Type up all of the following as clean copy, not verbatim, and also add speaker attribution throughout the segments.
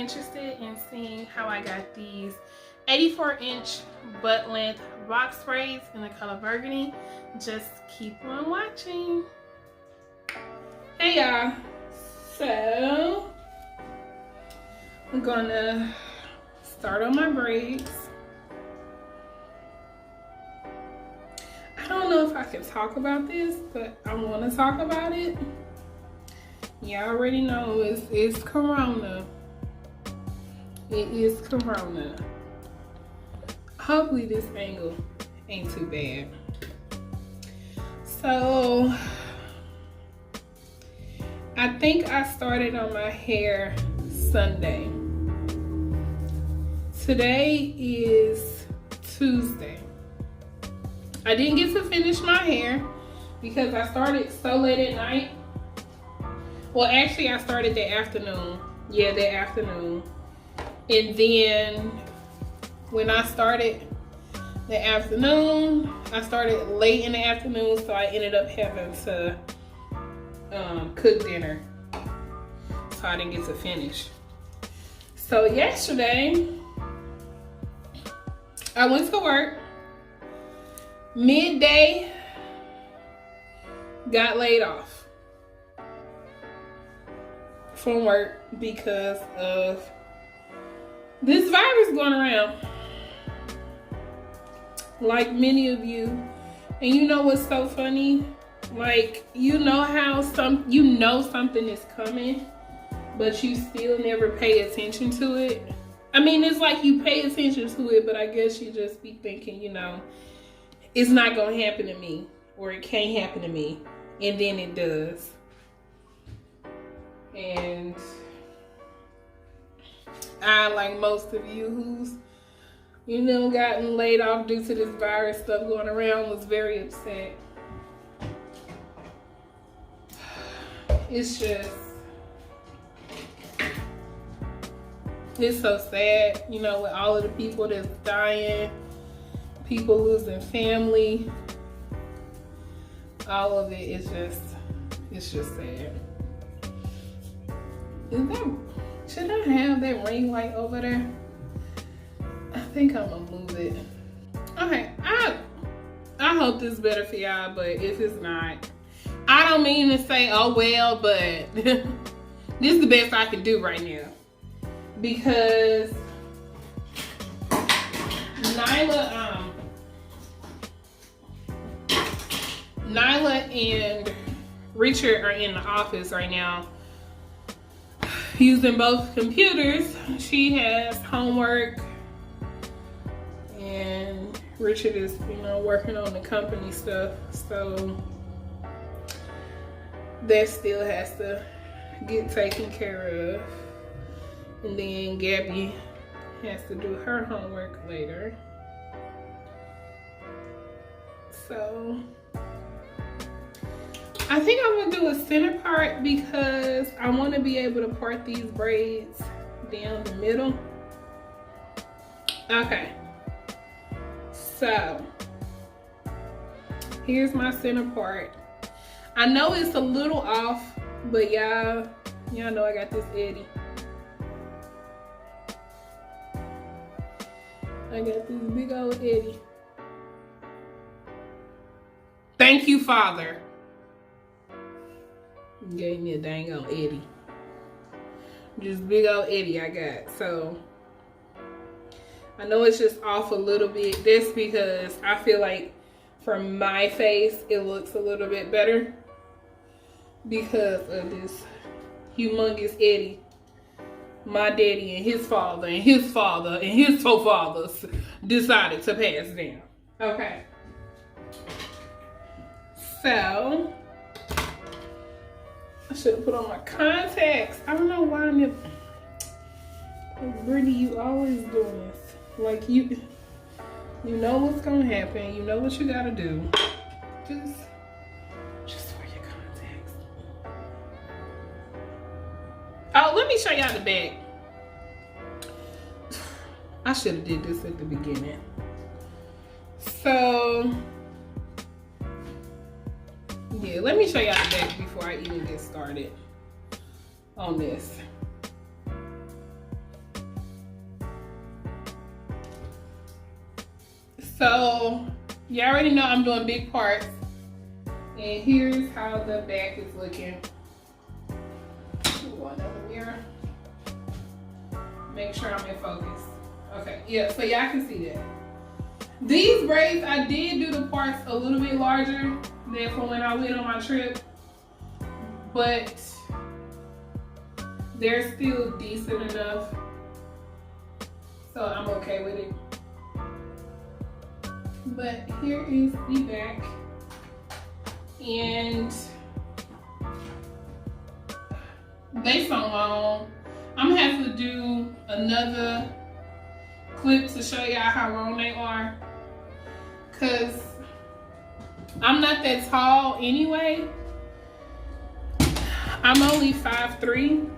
Speaker 1: interested in seeing how I got these 84-inch butt length box braids in the color burgundy, just keep on watching. Hey y'all, so I'm gonna start on my braids. I don't know if I can talk about this, but I want to talk about it. Y'all already know it's Corona. It is Corona. Hopefully this angle ain't too bad. So I think I started on my hair Sunday. Today is Tuesday. I didn't get to finish my hair because I started so late at night. Well, actually I started that afternoon. Yeah, that afternoon. And then when I started the afternoon, I started late in the afternoon, so I ended up having to cook dinner. So I didn't get to finish. So yesterday, I went to work. Midday, got laid off from work because of this virus going around. Like many of you, and you know what's so funny? Like, you know how something is coming, but you still never pay attention to it. I mean, it's like you pay attention to it, but I guess you just be thinking, you know, it's not gonna happen to me, or it can't happen to me, and then it does. And I, like most of you who's, you know, gotten laid off due to this virus stuff going around, was very upset. It's just, it's so sad, you know, with all of the people that's dying, people losing family, all of it is just, it's just sad. Should I have that ring light over there? I think I'm gonna move it. Okay, I hope this is better for y'all, but if it's not, I don't mean to say, oh well, but this is the best I can do right now. Because Nyla and Richard are in the office right now using both computers. She has homework and Richard is, you know, working on the company stuff. So that still has to get taken care of. And then Gabby has to do her homework later. So I think I'm gonna do a center part because I want to be able to part these braids down the middle. Okay, so here's my center part. I know it's a little off, but y'all know I got this Eddie. I got this big old Eddie. Thank you, Father. Gave me a dang old Eddie. Just big old Eddie I got. So I know it's just off a little bit. That's because I feel like for my face it looks a little bit better because of this humongous Eddie. My daddy and his father and his father and his forefathers decided to pass down. Okay. So I should have put on my contacts. I don't know why I'm in. Brittany, you always doing this. Like you know what's gonna happen. You know what you gotta do. Just wear your contacts. Oh, let me show y'all the back. I should have did this at the beginning. So yeah, let me show y'all the back before I even get started on this. So you already know I'm doing big parts. And here's how the back is looking. One other mirror. Make sure I'm in focus. Okay, yeah, so y'all can see that. These braids, I did do the parts a little bit larger than for when I went on my trip, but they're still decent enough, so I'm okay with it. But here is the back, and they so long. I'm gonna have to do another clip to show y'all how long they are, cause I'm not that tall anyway. I'm only 5'3",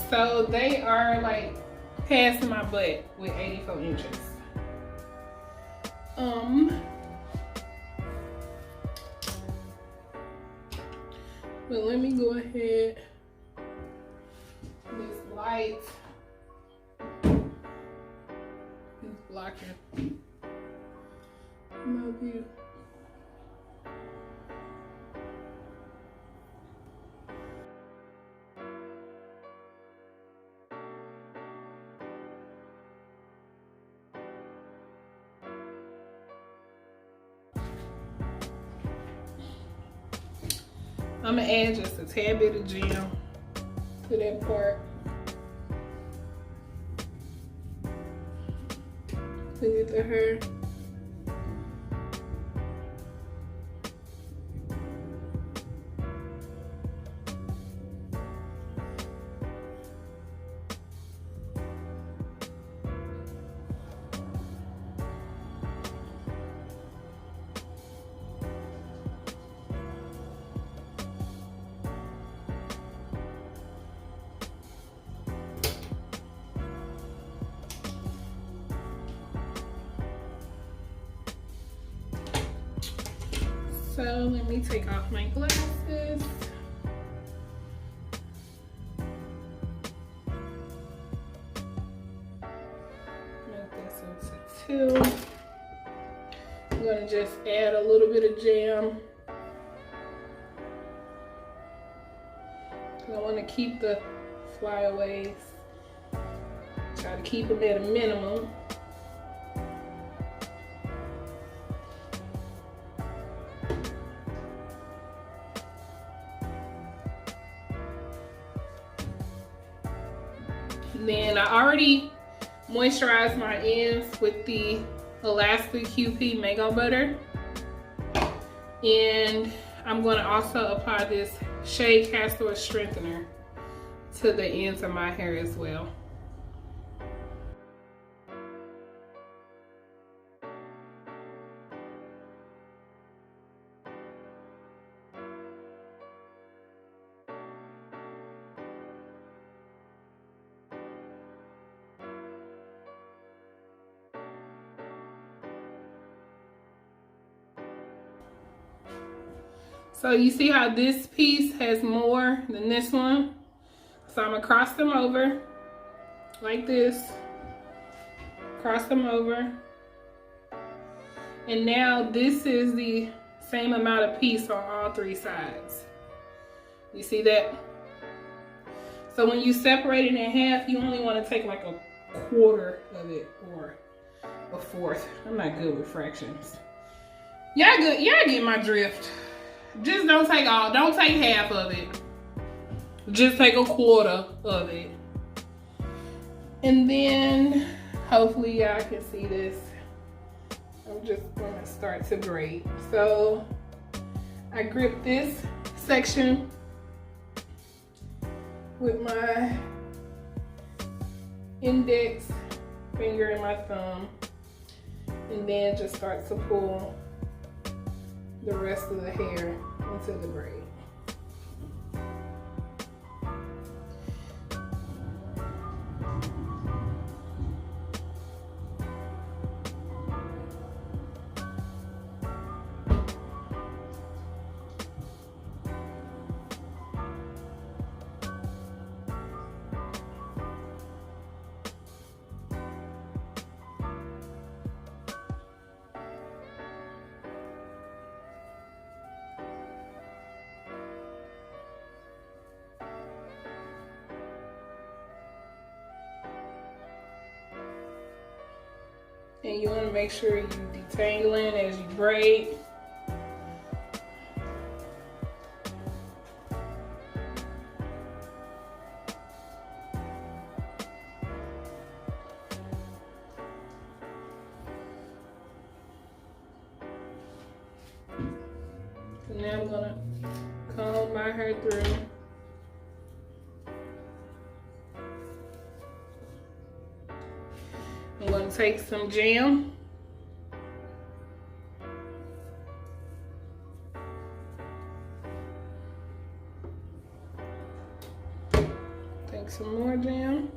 Speaker 1: so they are like past my butt with 84 inches. But let me go ahead. This light is blocking my view. I'm gonna add just a tad bit of gel to that part. To get the hair. So let me take off my glasses. Make this into 2. I'm gonna just add a little bit of jam. I want to keep the flyaways. Try to keep them at a minimum. Then I already moisturized my ends with the Alaska QP Mango Butter. And I'm going to also apply this Shea Castor Strengthener to the ends of my hair as well. So you see how this piece has more than this one? So I'm gonna cross them over like this. Cross them over. And now this is the same amount of piece on all 3 sides. You see that? So when you separate it in half, you only want to take like a quarter of it or a fourth. I'm not good with fractions. Y'all good? Y'all get my drift. Just don't take all, don't take half of it. Just take a quarter of it. And then, hopefully y'all can see this. I'm just gonna start to braid. So, I grip this section with my index finger and my thumb. And then just start to pull the rest of the hair into the braid. And you want to make sure you detangling as you braid. So now I'm gonna comb my hair through. I'm gonna take some jam. Take some more jam.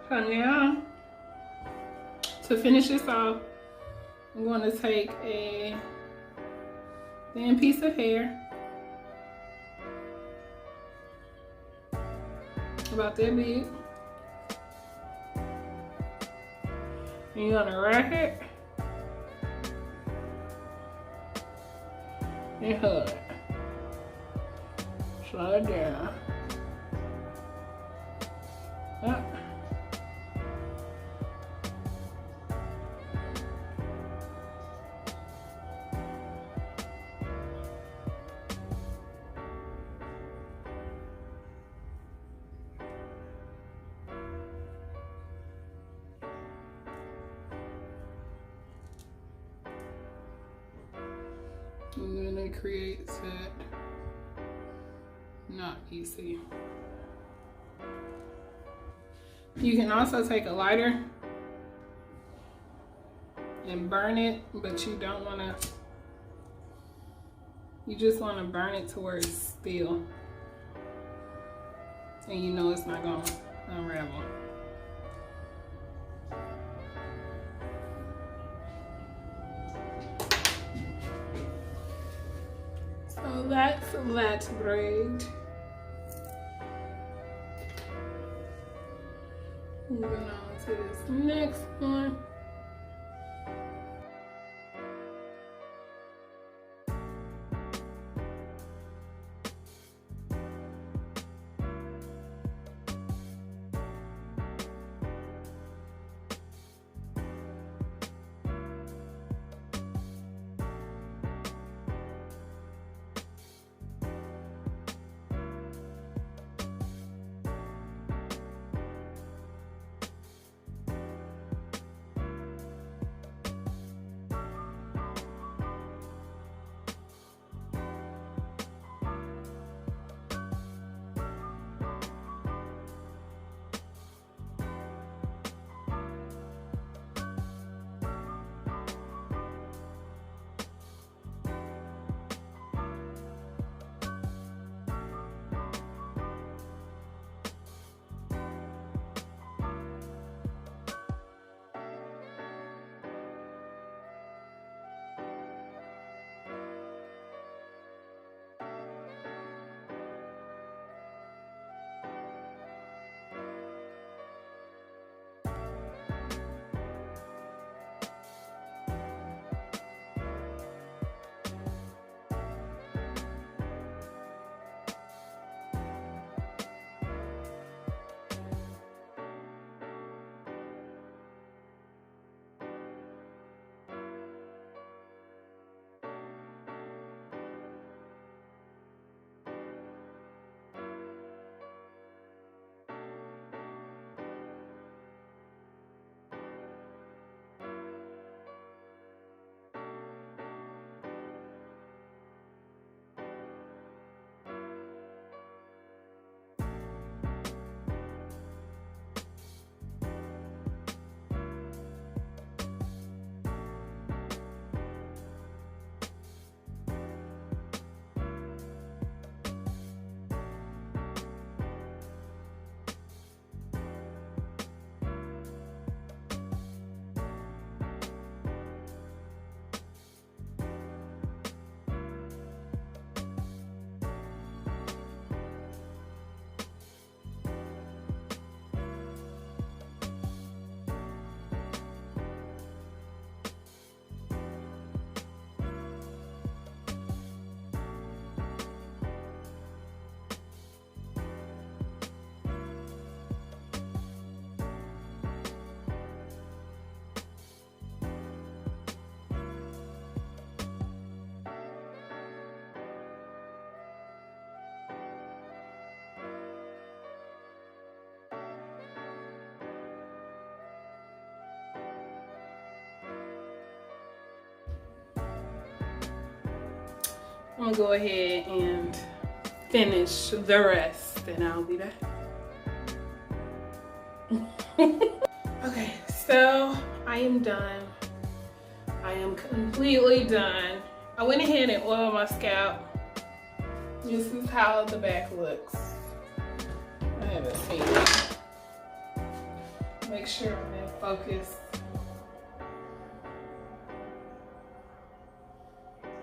Speaker 1: So now, to finish this off, I'm going to take a thin piece of hair, about that big, and you're going to rack it and hold it. Slow it down. Up. And then it creates that not easy. You can also take a lighter and burn it, but you don't want to, you just want to burn it to where it's still. And you know it's not going to unravel. So that's that braid. Moving on to this next one. I'm gonna go ahead and finish the rest and I'll be back. Okay, so I am done. I am completely done. I went ahead and oiled my scalp. This is how the back looks. I haven't seen it. Make sure I'm in focus.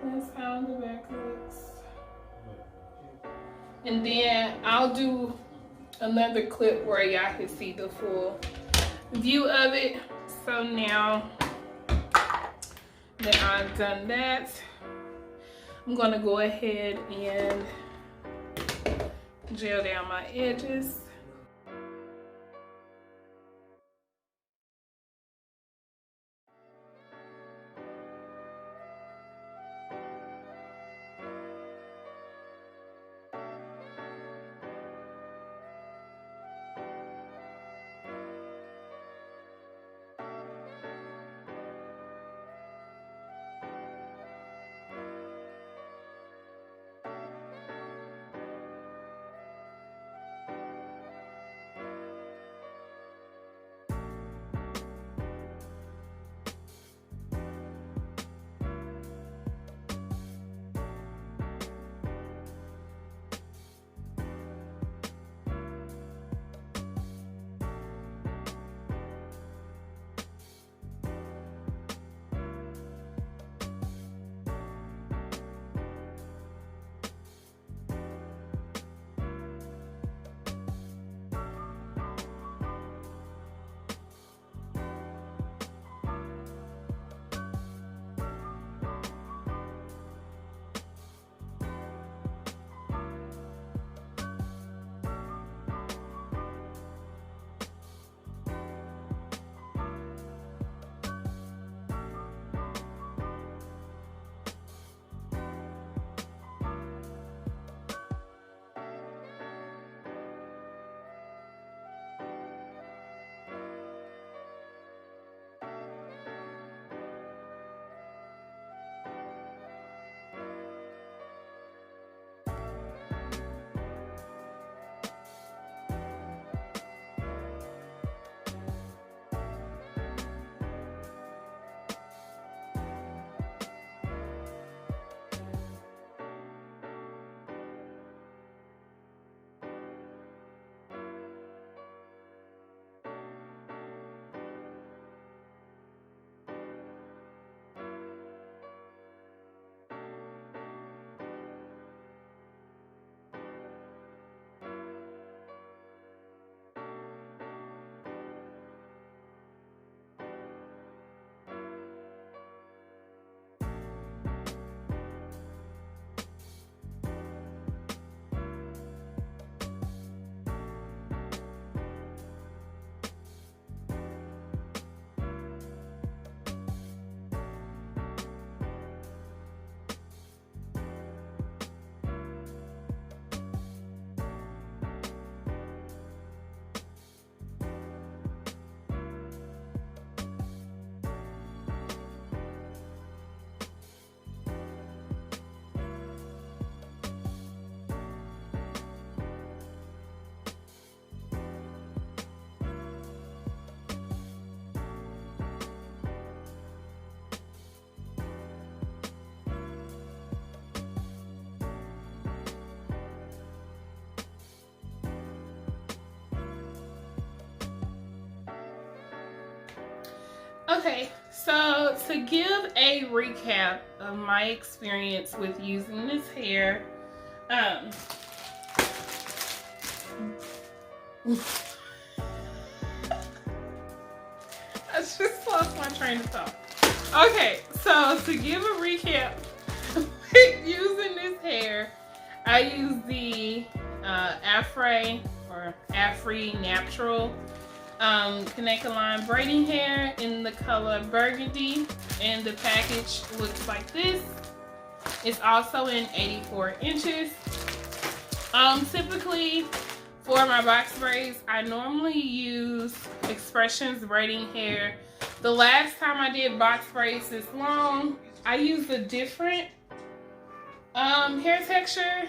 Speaker 1: That's how the back looks. And then I'll do another clip where y'all can see the full view of it. So now that I've done that, I'm gonna go ahead and gel down my edges. Okay, so to give a recap of my experience with using this hair, I just lost my train of thought. Okay, so to give a recap, using this hair, I use the Afri Natural Connector Line braiding hair in the color burgundy, and the package looks like this. It's also in 84 inches. Typically for my box braids, I normally use Expressions braiding hair. The last time I did box braids this long, I used a different hair texture,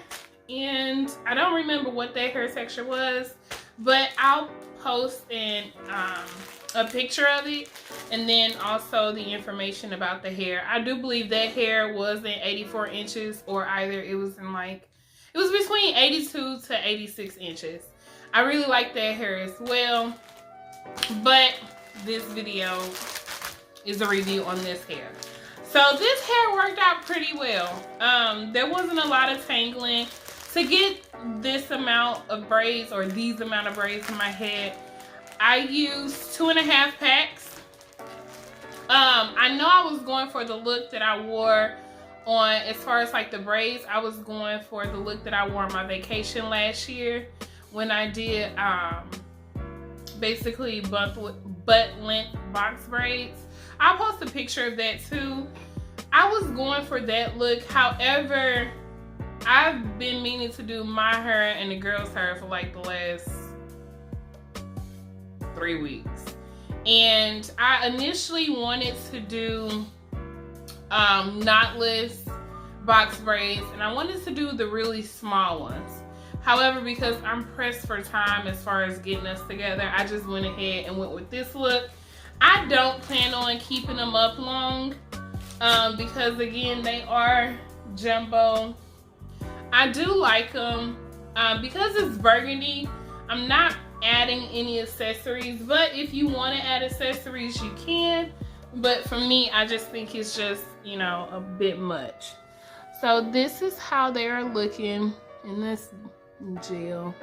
Speaker 1: and I don't remember what that hair texture was, but I'll post a picture of it, and then also the information about the hair. I do believe that hair was in 84 inches, or either it was in like, it was between 82 to 86 inches. I really like that hair as well, but this video is a review on this hair. So this hair worked out pretty well. There wasn't a lot of tangling. To get this amount of braids, or these amount of braids in my head, I used 2.5 packs. I know I was going for the look that I wore on, as far as like the braids, I was going for the look that I wore on my vacation last year when I did basically butt length box braids. I'll post a picture of that too. I was going for that look. However, I've been meaning to do my hair and the girls' hair for like the last 3 weeks. And I initially wanted to do knotless box braids, and I wanted to do the really small ones. However, because I'm pressed for time as far as getting us together, I just went ahead and went with this look. I don't plan on keeping them up long because again, they are jumbo. I do like them because it's burgundy. I'm not adding any accessories, but if you want to add accessories, you can. But for me, I just think it's just, you know, a bit much. So this is how they are looking in this gel.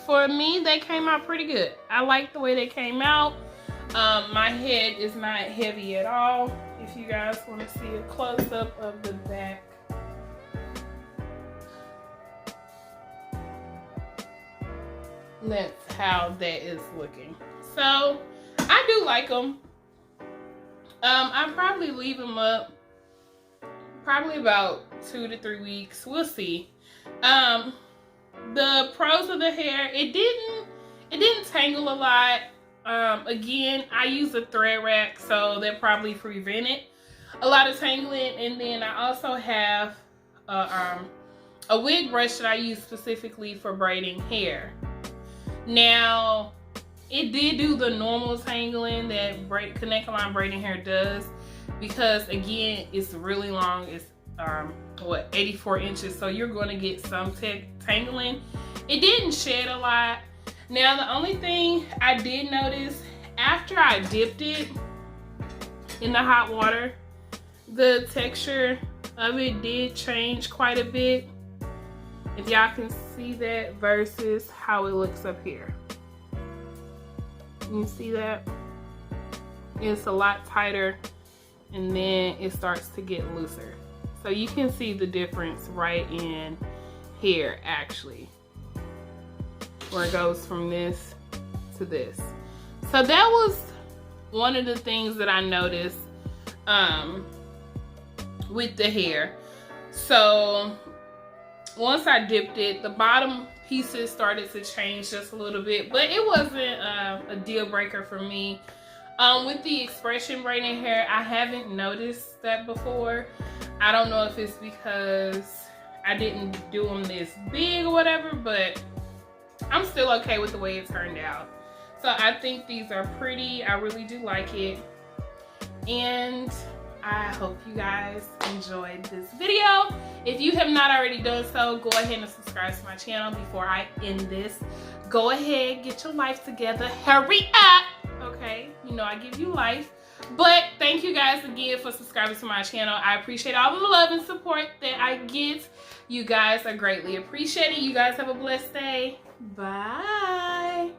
Speaker 1: For me, they came out pretty good. I like the way they came out. My head is not heavy at all. If you guys want to see a close-up of the back. That's how that is looking. So I do like them. I'll probably leave them up probably about 2 to 3 weeks. We'll see. The pros of the hair, it didn't tangle a lot. Again, I use a thread rack, so that probably prevented a lot of tangling. And then I also have a wig brush that I use specifically for braiding hair. Now, it did do the normal tangling that connect line braiding hair does, because again, it's really long. It's 84 inches, so you're going to get some tangling. It didn't shed a lot. Now, the only thing I did notice, after I dipped it in the hot water, the texture of it did change quite a bit. If y'all can see that versus how it looks up here. You see that? It's a lot tighter, and then it starts to get looser. So you can see the difference right in here, actually, where it goes from this to this. So that was one of the things that I noticed with the hair. So once I dipped it, the bottom pieces started to change just a little bit, but it wasn't a deal breaker for me. With the expression braiding hair, I haven't noticed that before. I don't know if it's because I didn't do them this big or whatever, but I'm still okay with the way it turned out. So I think these are pretty. I really do like it. And I hope you guys enjoyed this video. If you have not already done so, go ahead and subscribe to my channel before I end this. Go ahead, get your life together. Hurry up! Okay, you know I give you life. But thank you guys again for subscribing to my channel. I appreciate all of the love and support that I get. You guys are greatly appreciated. You guys have a blessed day. Bye.